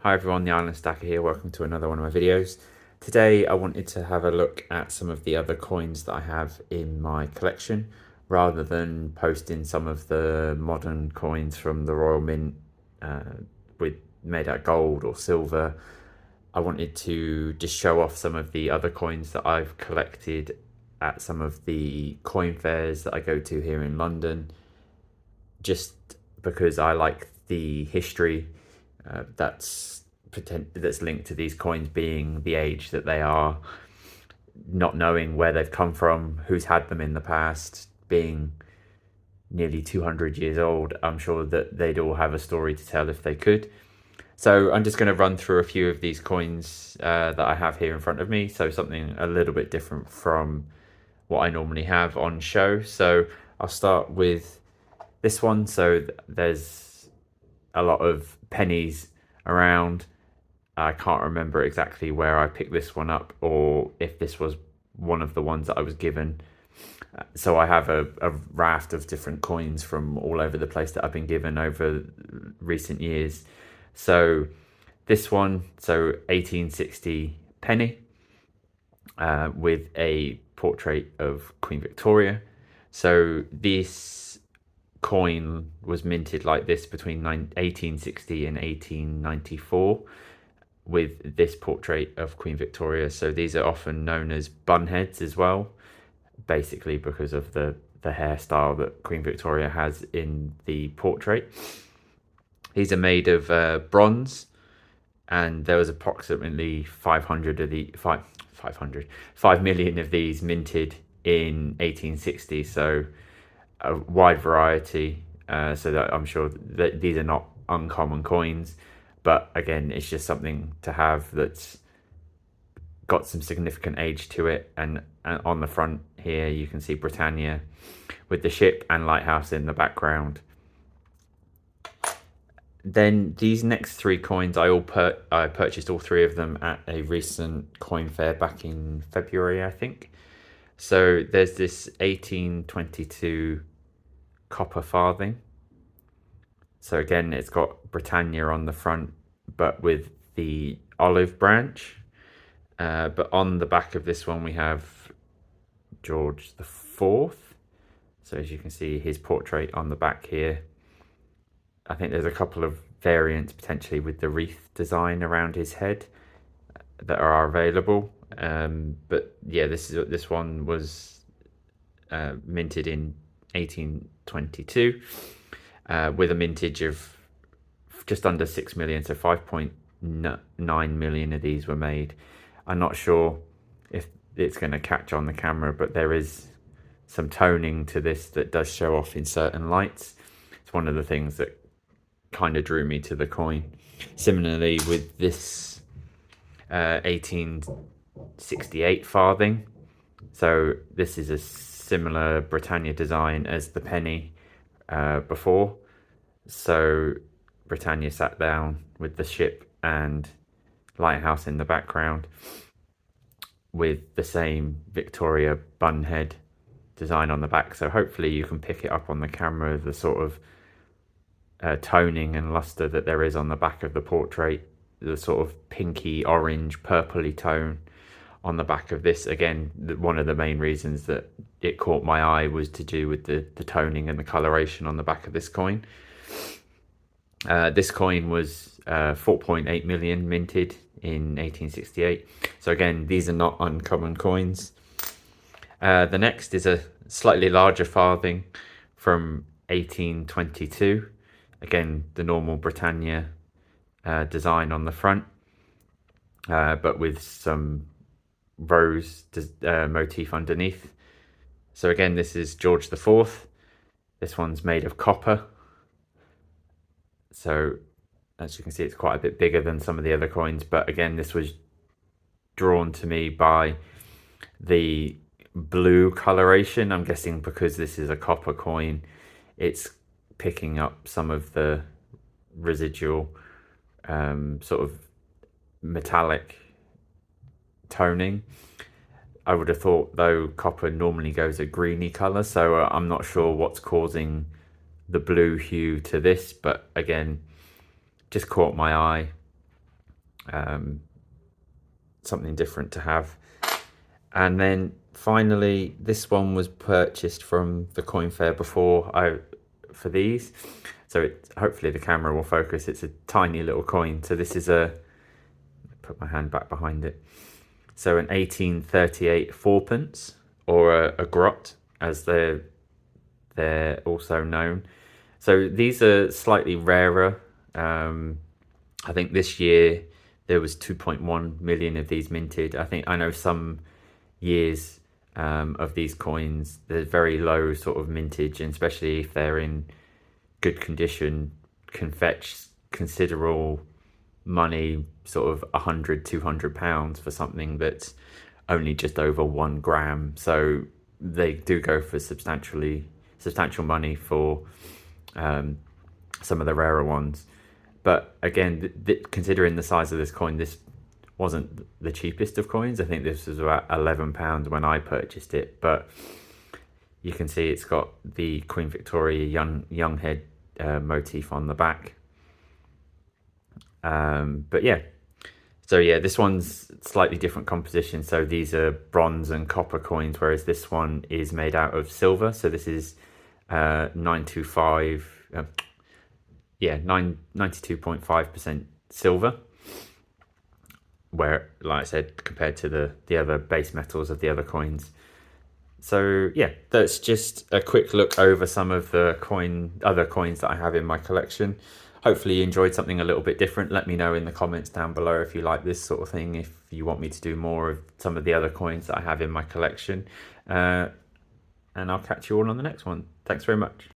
Hi everyone, the Island Stacker here. Welcome to another one of my videos. Today I wanted to have a look at some of the other coins that I have in my collection rather than posting some of the modern coins from the Royal Mint with made out of gold or silver. I wanted to just show off some of the other coins that I've collected at some of the coin fairs that I go to here in London, just because I like the history that's linked to these coins being the age that they are, not knowing where they've come from, who's had them in the past, being nearly 200 years old. I'm sure that they'd all have a story to tell if they could. So I'm just going to run through a few of these coins that I have here in front of me. So something a little bit different from what I normally have on show. So I'll start with this one. So there's a lot of pennies around. I can't remember exactly where I picked this one up or if this was one of the ones that I was given. So I have a raft of different coins from all over the place that I've been given over recent years. So this one, so 1860 penny with a portrait of Queen Victoria. So this coin was minted like this between 1860 and 1894 with this portrait of Queen Victoria. So these are often known as bun heads as well, basically because of the hairstyle that Queen Victoria has in the portrait. These are made of bronze, and there was approximately 500 of the 5 million of these minted in 1860. So a wide variety. So that I'm sure that these are not uncommon coins, but again, it's just something to have that's got some significant age to it. And on the front here, you can see Britannia with the ship and lighthouse in the background. Then these next three coins, I purchased all three of them at a recent coin fair back in February, I think. So there's this 1822 copper farthing. So again, it's got Britannia on the front, but with the olive branch. But on the back of this one, we have George the Fourth. So as you can see, his portrait on the back here. I think there's a couple of variants potentially with the wreath design around his head that are available. But yeah, this one was minted in 1822 with a mintage of just under 6 million, so 5.9 million of these were made. I'm not sure if it's going to catch on the camera, but there is some toning to this that does show off in certain lights. It's one of the things that kind of drew me to the coin. Similarly with this 1868 farthing. So this is a similar Britannia design as the penny before. So Britannia sat down with the ship and lighthouse in the background with the same Victoria bun head design on the back. So hopefully you can pick it up on the camera, the sort of toning and luster that there is on the back of the portrait, the sort of pinky orange purpley tone on the back of this. Again, one of the main reasons that it caught my eye was to do with the toning and the coloration on the back of this coin. This coin was 4.8 million minted in 1868. So again, these are not uncommon coins. The next is a slightly larger farthing from 1822. Again, the normal Britannia design on the front, but with some rose motif underneath. So again, this is George the Fourth. This one's made of copper. So as you can see, it's quite a bit bigger than some of the other coins, but again, this was drawn to me by the blue coloration. I'm guessing because this is a copper coin, it's picking up some of the residual sort of metallic toning. I would have thought though copper normally goes a greeny color, so I'm not sure what's causing the blue hue to this, but again, just caught my eye. something different to have. And then finally, this one was purchased from the coin fair for these. So hopefully the camera will focus. It's a tiny little coin. So this is put my hand back behind it. So an 1838 fourpence, or a grot, as they're also known. So these are slightly rarer. I think this year there was 2.1 million of these minted. I know some years of these coins, there's very low sort of mintage, and especially if they're in good condition, can fetch considerable money, sort of £100-200 for something that's only just over 1 gram. So they do go for substantial money for some of the rarer ones. But again, considering the size of this coin, this wasn't the cheapest of coins. I think this was about £11 when I purchased it, but you can see it's got the Queen Victoria young head motif on the back. But yeah, so yeah, this one's slightly different composition. So these are bronze and copper coins, whereas this one is made out of silver. So this is 92.5% silver, where, like I said, compared to the other base metals of the other coins. So yeah, that's just a quick look over some of the other coins that I have in my collection. Hopefully you enjoyed something a little bit different. Let me know in the comments down below if you like this sort of thing, if you want me to do more of some of the other coins that I have in my collection. And I'll catch you all on the next one. Thanks very much.